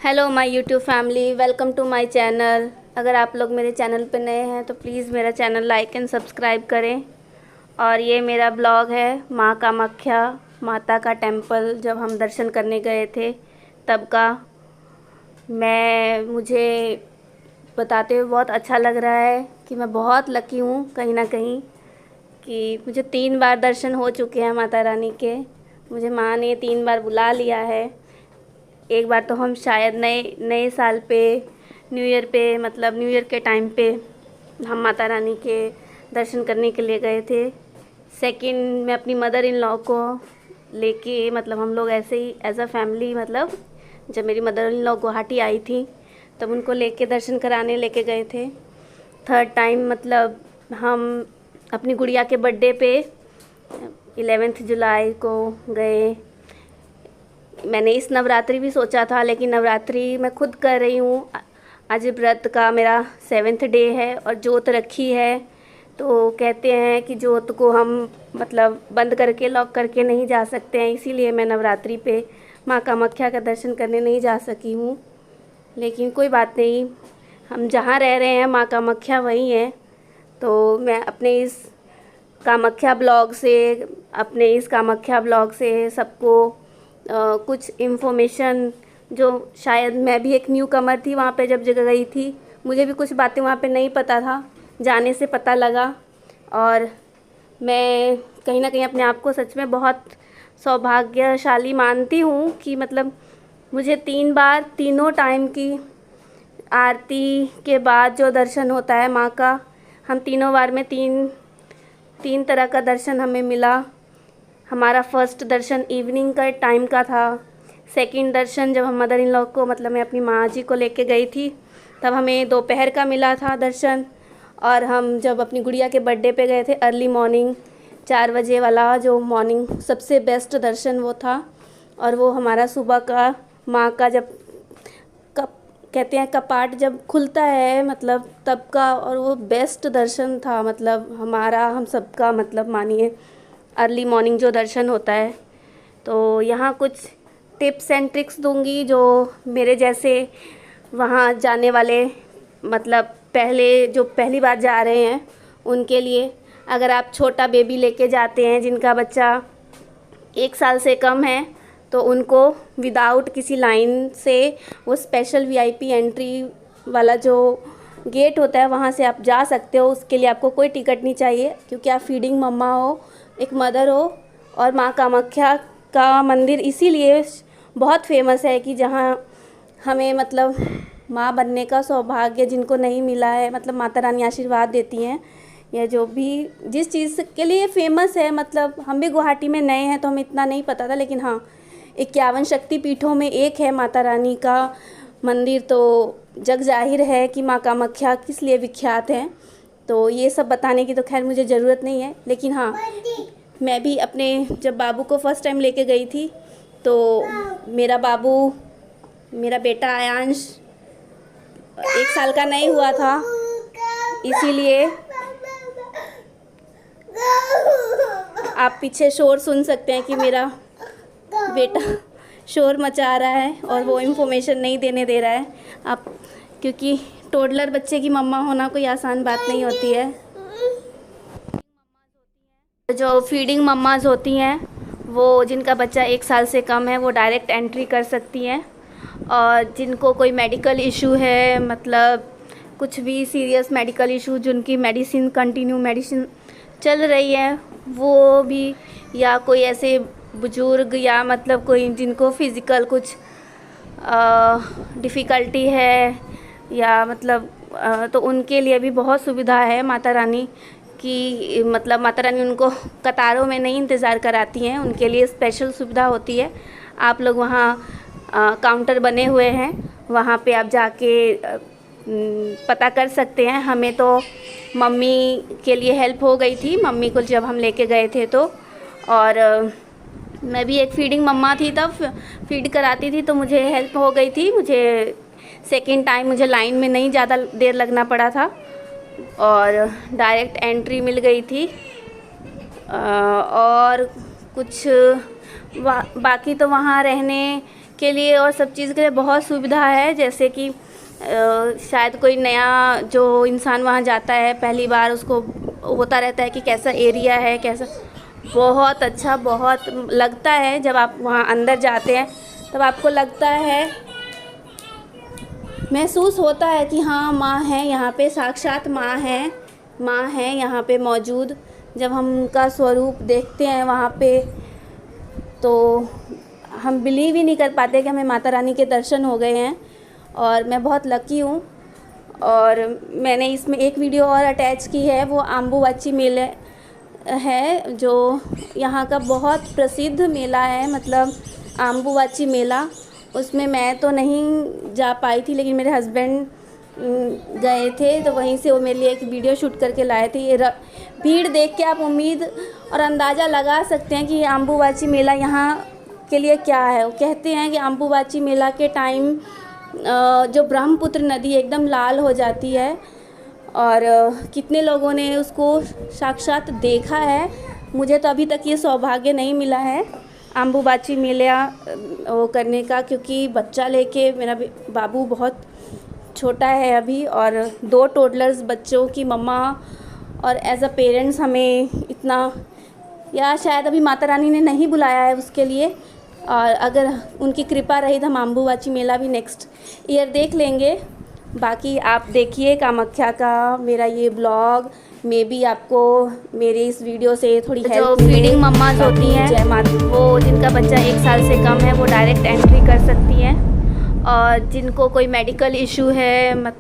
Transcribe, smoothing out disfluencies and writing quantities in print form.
Hello my YouTube family, welcome to my channel. अगर आप लोग मेरे चैनल पे नए हैं तो प्लीज़ मेरा चैनल लाइक एंड सब्सक्राइब करें। और ये मेरा ब्लॉग है माँ कामाख्या माता का टेम्पल, जब हम दर्शन करने गए थे तब का। मुझे बताते हुए बहुत अच्छा लग रहा है कि मैं बहुत लकी हूँ कहीं ना कहीं, कि मुझे 3 बार दर्शन हो चुके हैं माता रानी के। मुझे माँ ने 3 बार बुला लिया है। एक बार तो हम शायद नए नए साल पे, न्यू ईयर पे, मतलब न्यू ईयर के टाइम पे हम माता रानी के दर्शन करने के लिए गए थे। सेकंड, मैं अपनी मदर इन लॉ को लेके, मतलब हम लोग ऐसे ही एज अ फैमिली, मतलब जब मेरी मदर इन लॉ गुवाहाटी आई थी तब उनको लेके दर्शन कराने लेके गए थे। थर्ड टाइम मतलब हम अपनी गुड़िया के बर्थडे पे 11 जुलाई को गए। मैंने इस नवरात्रि भी सोचा था, लेकिन नवरात्रि मैं खुद कर रही हूँ। आज व्रत का मेरा 7th डे है और जोत रखी है। तो कहते हैं कि जोत को हम मतलब बंद करके, लॉक करके नहीं जा सकते हैं, इसीलिए मैं नवरात्रि पे माँ कामाख्या का दर्शन करने नहीं जा सकी हूँ। लेकिन कोई बात नहीं, हम जहाँ रह रहे हैं माँ कामाख्या वहीं है। तो मैं अपने इस कामाख्या ब्लॉग से सबको कुछ इन्फॉर्मेशन, जो शायद मैं भी एक न्यू कमर थी वहाँ पे, जब जगह गई थी मुझे भी कुछ बातें वहाँ पे नहीं पता था, जाने से पता लगा। और मैं कहीं ना कहीं अपने आप को सच में बहुत सौभाग्यशाली मानती हूँ कि मतलब मुझे 3 बार, तीनों टाइम की आरती के बाद जो दर्शन होता है माँ का, हम तीनों बार में तीन तरह का दर्शन हमें मिला। हमारा फर्स्ट दर्शन इवनिंग का टाइम का था। सेकंड दर्शन जब हम मदर इन लॉ को, मतलब मैं अपनी माँ जी को लेके गई थी, तब हमें दोपहर का मिला था दर्शन। और हम जब अपनी गुड़िया के बर्थडे पे गए थे, अर्ली मॉर्निंग 4 बजे वाला जो मॉर्निंग सबसे बेस्ट दर्शन वो था। और वो हमारा सुबह का माँ का जब कहते हैं कपाट जब खुलता है, मतलब तब का, और वो बेस्ट दर्शन था। मतलब हम सबका, मतलब मानिए अर्ली मॉर्निंग जो दर्शन होता है। तो यहाँ कुछ टिप्स एंड ट्रिक्स दूंगी जो मेरे जैसे वहाँ जाने वाले, मतलब पहली बार जा रहे हैं उनके लिए। अगर आप छोटा बेबी लेके जाते हैं जिनका बच्चा 1 साल से कम है, तो उनको विदाउट किसी लाइन से वो स्पेशल वीआईपी एंट्री वाला जो गेट होता है वहाँ से आप जा सकते हो। उसके लिए आपको कोई टिकट नहीं चाहिए, क्योंकि आप फीडिंग मम्मा हो, एक मदर हो। और माँ कामाख्या का मंदिर इसीलिए बहुत फेमस है कि जहाँ हमें मतलब माँ बनने का सौभाग्य जिनको नहीं मिला है, मतलब माता रानी आशीर्वाद देती हैं। या जो भी जिस चीज़ के लिए फेमस है, मतलब हम भी गुवाहाटी में नए हैं तो हमें इतना नहीं पता था, लेकिन हाँ 51 शक्ति पीठों में एक है माता रानी का मंदिर। तो जग जाहिर है कि माँ कामाख्या किस लिए विख्यात हैं। तो ये सब बताने की तो खैर मुझे ज़रूरत नहीं है, लेकिन हाँ मैं भी अपने जब बाबू को फर्स्ट टाइम लेके गई थी, तो मेरा बेटा आयांश 1 साल का नहीं हुआ था, इसीलिए आप पीछे शोर सुन सकते हैं कि मेरा बेटा शोर मचा रहा है और वो इन्फॉर्मेशन नहीं देने दे रहा है आप, क्योंकि टोडलर बच्चे की मम्मा होना कोई आसान बात नहीं होती है। जो फीडिंग मम्माज होती हैं, वो जिनका बच्चा 1 साल से कम है, वो डायरेक्ट एंट्री कर सकती हैं। और जिनको कोई मेडिकल इशू है, मतलब कुछ भी सीरियस मेडिकल इशू, जिनकी कंटिन्यू मेडिसिन चल रही है, वो भी, या कोई ऐसे बुजुर्ग, या मतलब कोई जिनको फिज़िकल कुछ डिफ़िकल्टी है, या मतलब तो उनके लिए भी बहुत सुविधा है माता रानी की। मतलब माता रानी उनको कतारों में नहीं इंतज़ार कराती हैं, उनके लिए स्पेशल सुविधा होती है। आप लोग वहाँ काउंटर बने हुए हैं, वहाँ पे आप जाके पता कर सकते हैं। हमें तो मम्मी के लिए हेल्प हो गई थी, मम्मी को जब हम लेके गए थे तो। और मैं भी एक फीडिंग मम्मा थी, तब फीड कराती थी, तो मुझे हेल्प हो गई थी। मुझे सेकेंड टाइम मुझे लाइन में नहीं ज़्यादा देर लगना पड़ा था और डायरेक्ट एंट्री मिल गई थी। और कुछ बाकी तो वहाँ रहने के लिए और सब चीज़ के लिए बहुत सुविधा है। जैसे कि शायद कोई नया जो इंसान वहाँ जाता है पहली बार, उसको होता रहता है कि कैसा एरिया है, कैसा, बहुत अच्छा, बहुत लगता है जब आप वहाँ अंदर जाते हैं तब आपको लगता है, महसूस होता है कि हाँ माँ है यहाँ पे, साक्षात माँ है यहाँ पे मौजूद। जब हम उनका स्वरूप देखते हैं वहाँ पे तो हम बिलीव ही नहीं कर पाते कि हमें माता रानी के दर्शन हो गए हैं, और मैं बहुत लकी हूँ। और मैंने इसमें एक वीडियो और अटैच की है, वो आम्बुवाची मेले है जो यहाँ का बहुत प्रसिद्ध मेला है, मतलब आम्बुवाची मेला। उसमें मैं तो नहीं जा पाई थी, लेकिन मेरे हस्बैंड गए थे, तो वहीं से वो मेरे लिए एक वीडियो शूट करके लाए थे। ये भीड़ देख के आप उम्मीद और अंदाज़ा लगा सकते हैं कि ये आम्बुवाची मेला यहाँ के लिए क्या है। वो कहते हैं कि आम्बुवाची मेला के टाइम जो ब्रह्मपुत्र नदी एकदम लाल हो जाती है, और कितने लोगों ने उसको साक्षात देखा है। मुझे तो अभी तक ये सौभाग्य नहीं मिला है आम्बुवाची मेला वो करने का, क्योंकि बच्चा लेके मेरा बाबू बहुत छोटा है अभी, और 2 टोडलर्स बच्चों की मम्मा, और एज अ पेरेंट्स हमें इतना, या शायद अभी माता रानी ने नहीं बुलाया है उसके लिए, और अगर उनकी कृपा रही तो हम आम्बुवाची मेला भी नेक्स्ट ईयर देख लेंगे। बाकी आप देखिए कामाख्या का मेरा ये ब्लॉग, मे बी आपको मेरे इस वीडियो से थोड़ी हेल्प। जो फीडिंग मम्माज होती हैं, जय माता, वो जिनका बच्चा 1 साल से कम है वो डायरेक्ट एंट्री कर सकती हैं, और जिनको कोई मेडिकल इशू है,